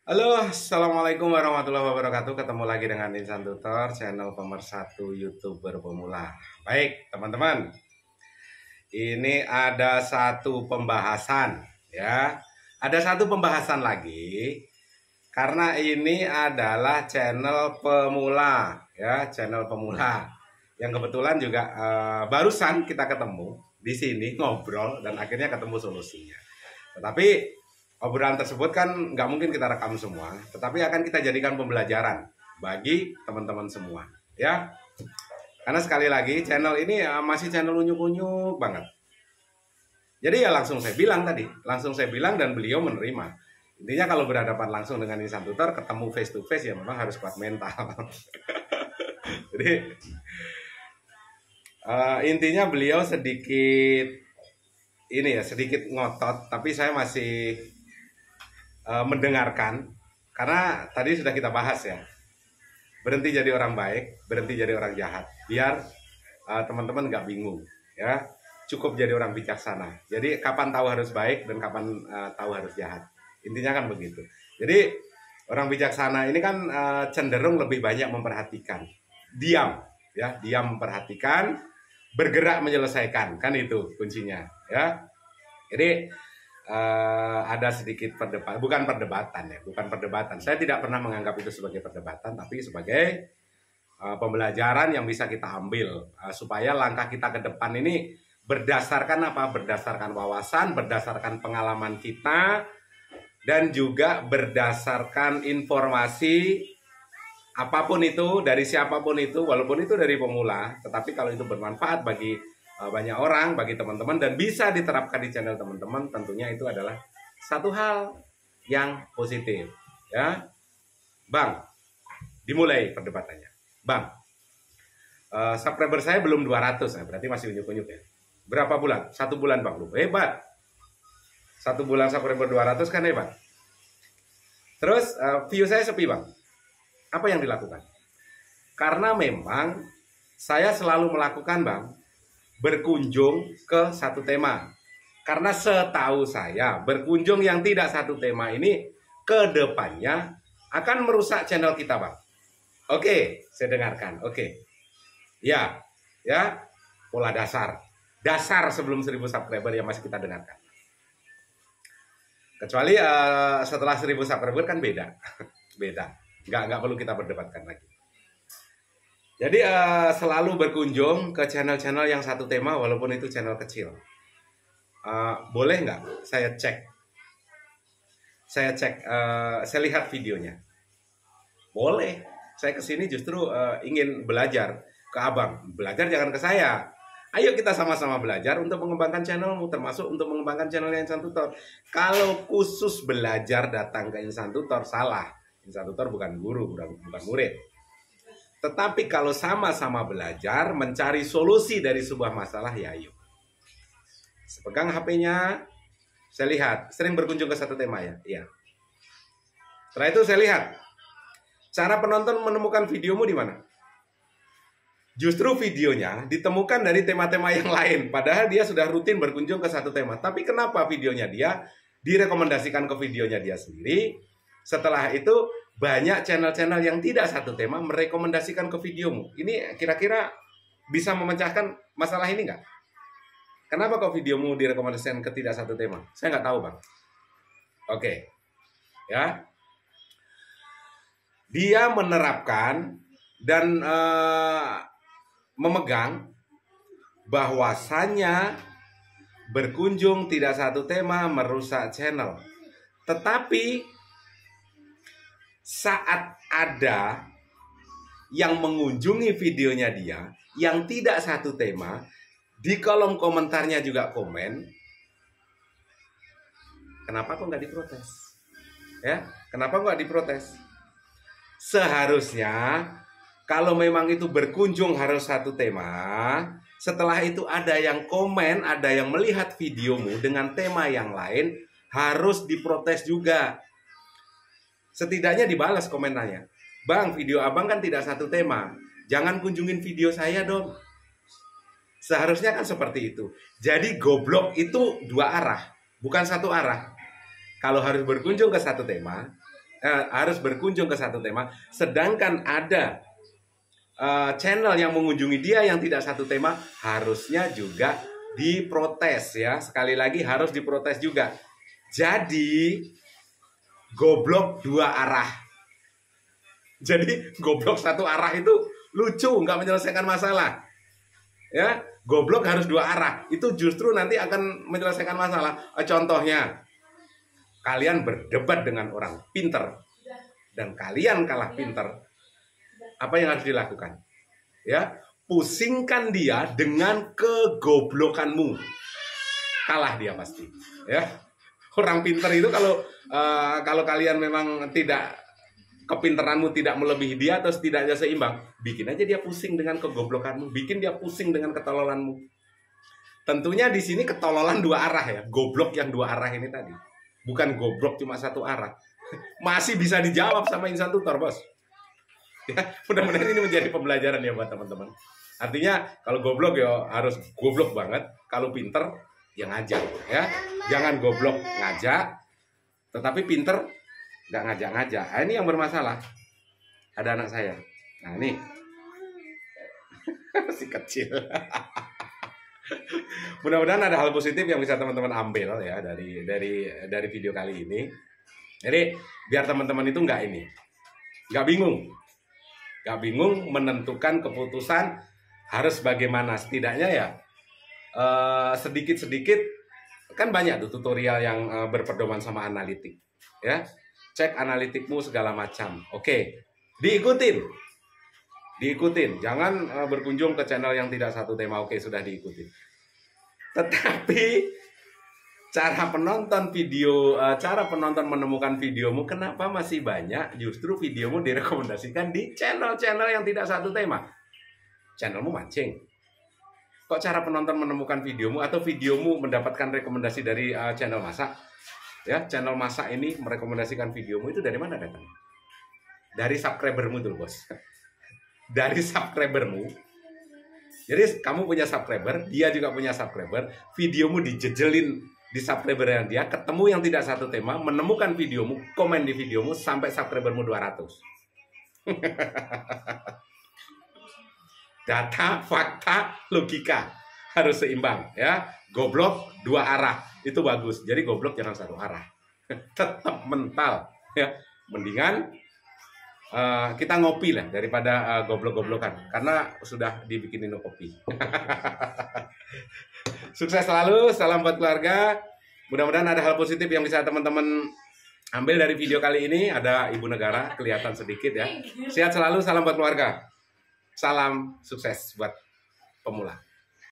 Halo, assalamualaikum warahmatullahi wabarakatuh. Ketemu lagi dengan Insan Tutor, channel pemersatu YouTuber pemula. Baik, teman-teman, ini ada satu pembahasan, ya. Ada satu pembahasan lagi, karena ini adalah channel pemula, ya, channel pemula. Yang kebetulan juga barusan kita ketemu di sini ngobrol dan akhirnya ketemu solusinya. Tetapi obrolan tersebut kan nggak mungkin kita rekam semua, tetapi akan kita jadikan pembelajaran bagi teman-teman semua, ya. Karena sekali lagi channel ini masih channel unyuk-unyuk banget. Jadi ya langsung saya bilang dan beliau menerima. Intinya kalau berhadapan langsung dengan Insan Tutor, ketemu face to face ya memang harus kuat mental. Jadi intinya beliau sedikit ngotot, tapi saya masih mendengarkan, karena tadi sudah kita bahas ya, berhenti jadi orang baik, berhenti jadi orang jahat, biar teman-teman nggak bingung, ya. Cukup jadi orang bijaksana. Jadi kapan tahu harus baik dan kapan tahu harus jahat, intinya kan begitu. Jadi orang bijaksana ini kan cenderung lebih banyak memperhatikan, diam, ya, diam memperhatikan, bergerak menyelesaikan, kan itu kuncinya, ya. Jadi ada sedikit bukan perdebatan. Saya tidak pernah menganggap itu sebagai perdebatan, tapi sebagai pembelajaran yang bisa kita ambil supaya langkah kita ke depan ini berdasarkan apa? Berdasarkan wawasan, berdasarkan pengalaman kita, dan juga berdasarkan informasi apapun itu dari siapapun itu, walaupun itu dari pemula, tetapi kalau itu bermanfaat bagi banyak orang, bagi teman-teman, dan bisa diterapkan di channel teman-teman, tentunya itu adalah satu hal yang positif, ya. Bang, dimulai perdebatannya. Bang, subscriber saya belum 200, berarti masih unyuk-unyuk ya. Berapa bulan? 1 bulan Bang, lu hebat. 1 bulan subscriber 200 kan hebat. Terus view saya sepi Bang. Apa yang dilakukan? Karena memang saya selalu melakukan Bang, berkunjung ke satu tema. Karena setahu saya, berkunjung yang tidak satu tema ini ke depannya akan merusak channel kita, Bang. Oke, saya dengarkan. Oke. Ya, ya, pola dasar. Dasar sebelum 1000 subscriber yang masih kita dengarkan. Kecuali setelah 1000 subscriber kan beda. Beda. Nggak perlu kita berdebatkan lagi. Jadi selalu berkunjung ke channel-channel yang satu tema walaupun itu channel kecil. Boleh nggak saya cek? Saya lihat videonya. Boleh. Saya kesini justru ingin belajar ke Abang. Belajar jangan ke saya. Ayo kita sama-sama belajar untuk mengembangkan channelmu, termasuk untuk mengembangkan channel Insan Tutor. Kalau khusus belajar datang ke Insan Tutor, salah. Insan Tutor bukan guru, bukan murid. Tetapi kalau sama-sama belajar, mencari solusi dari sebuah masalah, ya ayo. Pegang HP-nya, saya lihat, sering berkunjung ke satu tema ya? Iya. Setelah itu saya lihat, cara penonton menemukan videomu di mana? Justru videonya ditemukan dari tema-tema yang lain, padahal dia sudah rutin berkunjung ke satu tema. Tapi kenapa videonya dia direkomendasikan ke videonya dia sendiri? Setelah itu banyak channel-channel yang tidak satu tema merekomendasikan ke videomu. Ini kira-kira bisa memecahkan masalah ini nggak? Kenapa kok videomu direkomendasikan ke tidak satu tema? Saya nggak tahu Bang. Oke, ya. Dia menerapkan dan memegang bahwasannya berkunjung tidak satu tema merusak channel. Tetapi saat ada yang mengunjungi videonya dia yang tidak satu tema, di kolom komentarnya juga komen, kenapa kok nggak diprotes? Ya, kenapa nggak diprotes? Seharusnya kalau memang itu berkunjung harus satu tema, setelah itu ada yang komen, ada yang melihat videomu dengan tema yang lain, harus diprotes juga. Setidaknya dibalas komentarnya. Bang, video abang kan tidak satu tema. Jangan kunjungin video saya dong. Seharusnya kan seperti itu. Jadi goblok itu dua arah, bukan satu arah. Kalau harus berkunjung ke satu tema, harus berkunjung ke satu tema, sedangkan ada channel yang mengunjungi dia yang tidak satu tema, harusnya juga diprotes ya. Sekali lagi harus diprotes juga. Jadi goblok dua arah. Jadi goblok satu arah itu lucu, nggak menyelesaikan masalah. Ya, goblok harus dua arah. Itu justru nanti akan menyelesaikan masalah. Contohnya, kalian berdebat dengan orang pinter dan kalian kalah pinter. Apa yang harus dilakukan? Ya, pusingkan dia dengan kegoblokanmu. Kalah dia pasti. Ya, orang pinter itu kalau kalian memang tidak, kepinteranmu tidak melebihi dia atau setidaknya seimbang, bikin aja dia pusing dengan kegoblokanmu, bikin dia pusing dengan ketololanmu. Tentunya di sini ketololan dua arah ya, goblok yang dua arah ini tadi, bukan goblok cuma satu arah. Masih bisa dijawab sama insan tutor, bos. Ya, mudah-mudahan ini menjadi pembelajaran ya buat teman-teman. Artinya kalau goblok ya harus goblok banget, kalau pinter ya ngajak ya, jangan goblok ngajak, tetapi pinter nggak ngajak-ngajak. Nah, ini yang bermasalah. Ada anak saya. Nah ini masih kecil. Mudah-mudahan ada hal positif yang bisa teman-teman ambil ya dari video kali ini. Jadi biar teman-teman itu nggak bingung menentukan keputusan harus bagaimana. Setidaknya ya sedikit-sedikit kan banyak tuh tutorial yang berpedoman sama analitik ya. Cek analitikmu segala macam. Oke, diikutin. Jangan berkunjung ke channel yang tidak satu tema. Oke, sudah diikutin. Tetapi cara penonton menemukan videomu, kenapa masih banyak justru videomu direkomendasikan di channel-channel yang tidak satu tema? Channelmu mancing. Kok cara penonton menemukan videomu atau videomu mendapatkan rekomendasi dari channel masak? Ya, channel masak ini merekomendasikan videomu itu dari mana datangnya? Dari subscribermu dulu, bos. Dari subscribermu. Jadi kamu punya subscriber, dia juga punya subscriber, videomu dijejelin di subscriber yang dia, ketemu yang tidak satu tema, menemukan videomu, komen di videomu sampai subscribermu 200. Data, fakta, logika harus seimbang ya. Goblok dua arah itu bagus. Jadi goblok jangan satu arah. Tetap mental ya. Mendingan kita ngopi lah daripada goblok-goblokan, karena sudah dibikinin kopi. Sukses selalu, salam buat keluarga. Mudah-mudahan ada hal positif yang bisa teman-teman ambil dari video kali ini. Ada ibu negara kelihatan sedikit ya. Sehat selalu, salam buat keluarga. Salam sukses buat pemula.